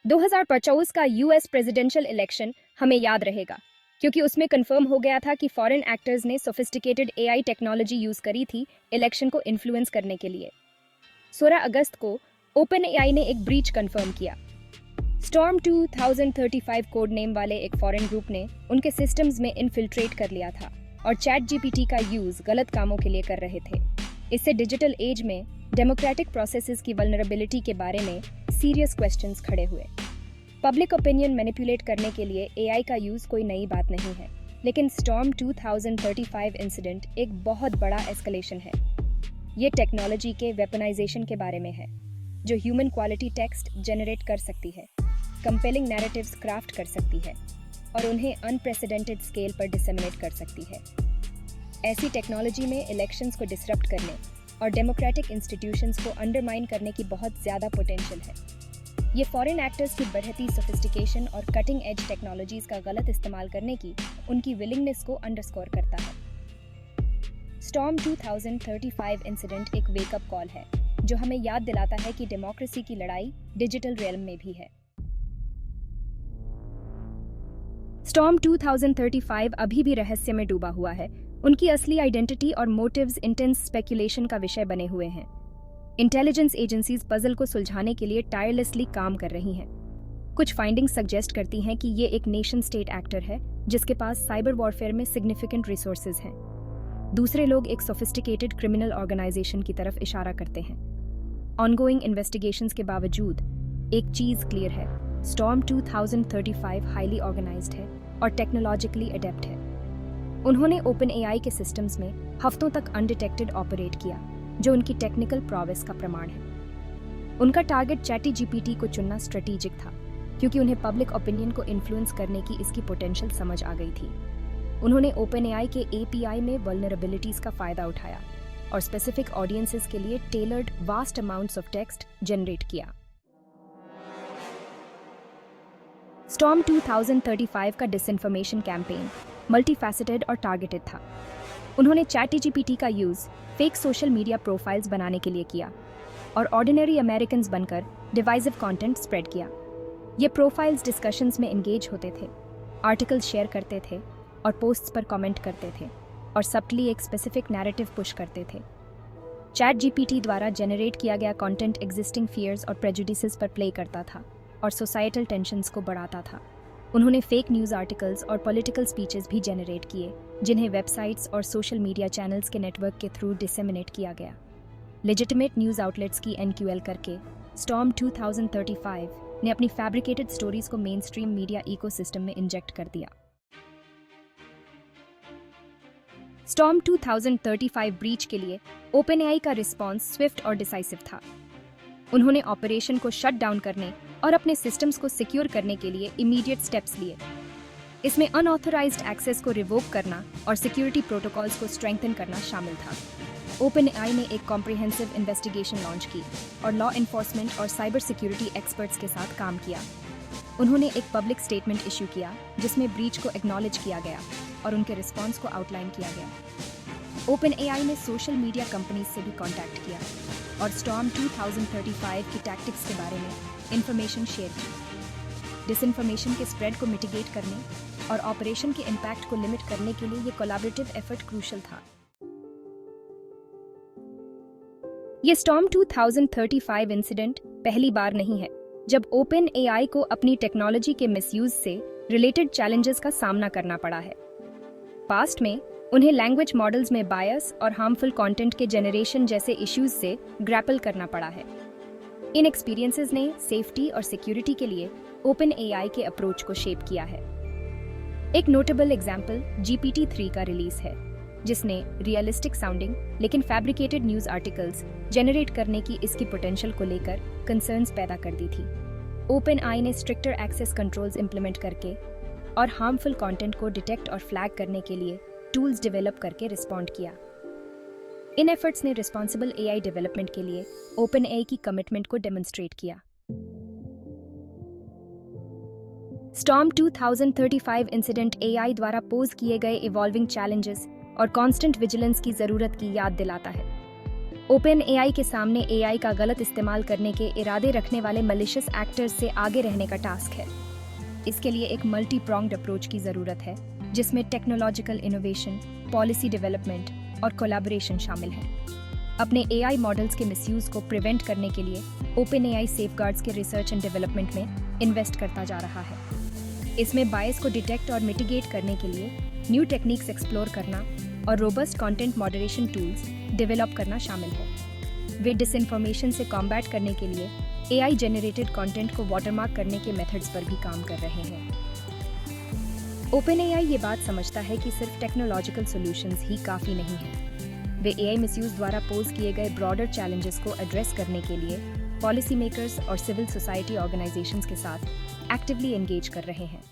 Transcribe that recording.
2025 का US presidential election हमें याद रहेगा क्योंकि उसमें कंफर्म हो गया था कि फॉरेन एक्टर्स ने सोफिस्टिकेटेड एआई टेक्नोलॉजी यूज करी थी इलेक्शन को इन्फ्लुएंस करने के लिए। 16 अगस्त को ओपन एआई ने एक ब्रीच कंफर्म किया। स्टॉर्म 2035 कोड नेम वाले एक फॉरेन ग्रुप ने उनके सिस्टम्स में इन्फिल्ट्रेट कर लिया था और चैट जीपीटी का यूज गलत कामों के लिए कर रहे थे। इससे डिजिटल एज में डेमोक्रेटिक प्रोसेसेस की वल्नरेबिलिटी के बारे में सीरियस क्वेश्चंस खड़े हुए। पब्लिक ओपिनियन मैनिपुलेट करने के लिए एआई का यूज कोई नई बात नहीं है, लेकिन स्टॉर्म 2035 इंसिडेंट एक बहुत बड़ा एस्केलेशन है। ये टेक्नोलॉजी के वेपनाइजेशन के बारे में है, जो ह्यूमन क्वालिटी टेक्स्ट जनरेट कर सकती है, कंपेलिंग नैरेटिव्स क्राफ्ट कर सकती है और उन्हें अनप्रेसिडेंटेड स्केल पर डिसेमिनेट कर सकती है। ऐसी टेक्नोलॉजी में इलेक्शंस को डिसरप्ट करने और डेमोक्रेटिक इंस्टीट्यूशंस को अंडरमाइन करने की बहुत ज़्यादा पोटेंशियल है। ये फॉरेन एक्टर्स की बढ़ती सोफिस्टिकेशन और कटिंग एज टेक्नोलॉजीज का गलत इस्तेमाल करने की उनकी विलिंगनेस को अंडरस्कोर करता है। स्टॉर्म 2035 इंसिडेंट एक वेकअप कॉल है जो हमें याद दिलाता है कि डेमोक्रेसी की लड़ाई डिजिटल रियल्म में भी है। स्टॉर्म 2035 अभी भी रहस्य में डूबा हुआ है। उनकी असली आइडेंटिटी और मोटिव्स इंटेंस स्पेकुलेशन का विषय बने हुए हैं। इंटेलिजेंस एजेंसीज पजल को सुलझाने के लिए टायरलेसली काम कर रही हैं। कुछ फाइंडिंग्स सजेस्ट करती हैं कि ये एक नेशन स्टेट एक्टर है जिसके पास साइबर वॉरफेयर में सिग्निफिकेंट रिसोर्सेज हैं। दूसरे लोग एक सोफिस्टिकेटेड क्रिमिनल ऑर्गेनाइजेशन की तरफ इशारा करते हैं। ऑनगोइंग इन्वेस्टिगेशंस के बावजूद एक चीज क्लियर है, स्टॉर्म 2035 हाईली ऑर्गेनाइज्ड है और टेक्नोलॉजिकली अडेप्ट है। उन्होंने ओपन एआई के सिस्टम्स में हफ्तों तक अनडिटेक्टेड ऑपरेट किया, जो उनकी टेक्निकल प्रोवेस का प्रमाण है। उनका टारगेट चैटी जीपीटी को चुनना स्ट्रेटेजिक था क्योंकि उन्हें पब्लिक ओपिनियन को इन्फ्लुएंस करने की इसकी पोटेंशियल समझ आ गई थी। उन्होंने ओपन एआई के एपीआई में वल्नरेबिलिटीज का फायदा उठाया और स्पेसिफिक ऑडियंसेस के लिए tailored vast amounts of text generate किया। स्टॉर्म 2035 का डिसइंफॉर्मेशन कैंपेन मल्टीफैसेटेड और टारगेटेड था। उन्होंने चैटी जीपीटी का use fake social media profiles बनाने के लिए किया और ऑर्डिनरी अमेरिकन्स बनकर डिवाइसिव कंटेंट स्प्रेड किया। ये प्रोफाइल्स डिस्कशंस में एंगेज होते थे, आर्टिकल्स शेयर करते थे और पोस्ट्स पर कमेंट करते थे और सब्टली एक स्पेसिफिक नैरेटिव पुश करते थे। चैट जीपीटी द्वारा जनरेट किया गया कंटेंट एग्जिस्टिंग फियर्स और प्रेजुडिसेस पर प्ले करता था और सोसाइटल टेंशन्स को बढ़ाता था। उन्होंने फेक न्यूज़ आर्टिकल्स और पॉलिटिकल स्पीचेस भी जनरेट किए, जिन्हें वेबसाइट्स और सोशल मीडिया चैनल्स के नेटवर्क के थ्रू डिसेमिनेट किया गया। लेजिटिमेट न्यूज़ आउटलेट्स की एनक्यूएल करके स्टॉर्म 2035 ने अपनी फैब्रिकेटेड स्टोरीज को मेन स्ट्रीम मीडिया इकोसिस्टम में इंजेक्ट कर दिया। स्टॉर्म 2035 ब्रीच के लिए ओपनएआई का रिस्पॉन्स स्विफ्ट और डिसाइसिव था। उन्होंने ऑपरेशन को शट डाउन करने और अपने सिस्टम्स को सिक्योर करने के लिए इमीडिएट स्टेप्स लिए। इसमें अनऑथराइज्ड एक्सेस को रिवोक करना और सिक्योरिटी प्रोटोकॉल्स को स्ट्रेंथन करना शामिल था। ओपनएआई ने एक कॉम्प्रिहेंसिव इन्वेस्टिगेशन लॉन्च की और लॉ एनफोर्समेंट और साइबर सिक्योरिटी एक्सपर्ट्स के साथ काम किया। उन्होंने एक पब्लिक स्टेटमेंट इशू किया जिसमें ब्रीच को एक्नॉलेज किया गया और उनके रिस्पॉन्स को आउटलाइन किया गया। ओपनएआई ने सोशल मीडिया कंपनीज से भी कॉन्टैक्ट किया और स्टॉर्म 2035 की टैक्टिक्स के बारे में इंफॉर्मेशन शेयर की। डिसइंफॉर्मेशन के स्प्रेड को मिटिगेट करने और ऑपरेशन के इम्पैक्ट को लिमिट करने के लिए ये कोलैबोरेटिव एफर्ट क्रूशल था। ये स्टॉर्म 2035 इंसिडेंट पहली बार नहीं है जब ओपन एआई को अपनी टेक्नोलॉजी के मिसयूज से रिलेटेड चैलेंजेस का सामना करना पड़ा है। पास्ट में उन्हें लैंग्वेज मॉडल्स में बायस और हार्मफुल कंटेंट के जनरेशन जैसे इश्यूज से ग्रैपल करना पड़ा है। इन एक्सपीरियंसेस ने सेफ्टी और सिक्योरिटी के लिए ओपन एआई के अप्रोच को शेप किया है। एक नोटेबल एग्जाम्पल GPT-3 का रिलीज है, जिसने रियलिस्टिक साउंडिंग लेकिन फैब्रिकेटेड न्यूज़ आर्टिकल्स जनरेट करने की इसकी पोटेंशियल को लेकर कंसर्न्स पैदा कर दी थी। ओपन आई ने स्ट्रिक्टर एक्सेस कंट्रोल्स इंप्लीमेंट करके और हार्मफुल कंटेंट को डिटेक्ट और फ्लैग करने के लिए टूल्स डेवलप करके रिस्पॉन्ड किया। इन एफर्ट्स ने रिस्पॉन्सिबल एआई डेवलपमेंट के लिए ओपन एआई की कमिटमेंट को डेमोन्स्ट्रेट किया। स्टॉर्म 2035 इंसिडेंट एआई द्वारा पोज किए गए इवॉल्विंग चैलेंजेस और कांस्टेंट विजिलेंस की जरूरत की याद दिलाता है। ओपन एआई के सामने एआई का गलत इस्तेमाल करने के इरादे रखने वाले मलिशियस एक्टर्स से आगे रहने का टास्क है। इसके लिए एक मल्टी प्रॉन्ग्ड अप्रोच की ज़रूरत है, जिसमें टेक्नोलॉजिकल इनोवेशन, पॉलिसी डेवलपमेंट और कोलैबोरेशन शामिल है। अपने एआई मॉडल्स के मिसयूज़ को प्रिवेंट करने के लिए ओपन एआई सेफगार्ड्स के रिसर्च एंड डेवलपमेंट में इन्वेस्ट करता जा रहा है। इसमें बायस को डिटेक्ट और मिटिगेट करने के लिए न्यू टेक्निक्स एक्सप्लोर करना और robust content moderation tools develop करना शामिल है। वे डिसइंफॉर्मेशन से कॉम्बैट करने के लिए एआई जेनरेटेड कंटेंट को वाटरमार्क करने के मेथड्स पर भी काम कर रहे हैं। ओपन एआई ये बात समझता है कि सिर्फ टेक्नोलॉजिकल सॉल्यूशंस ही काफ़ी नहीं है। वे एआई मिसयूज द्वारा पोज किए गए ब्रॉडर चैलेंजेस को एड्रेस करने के लिए पॉलिसी मेकर्स और सिविल सोसाइटी ऑर्गेनाइजेशंस के साथ एक्टिवली एंगेज कर रहे हैं।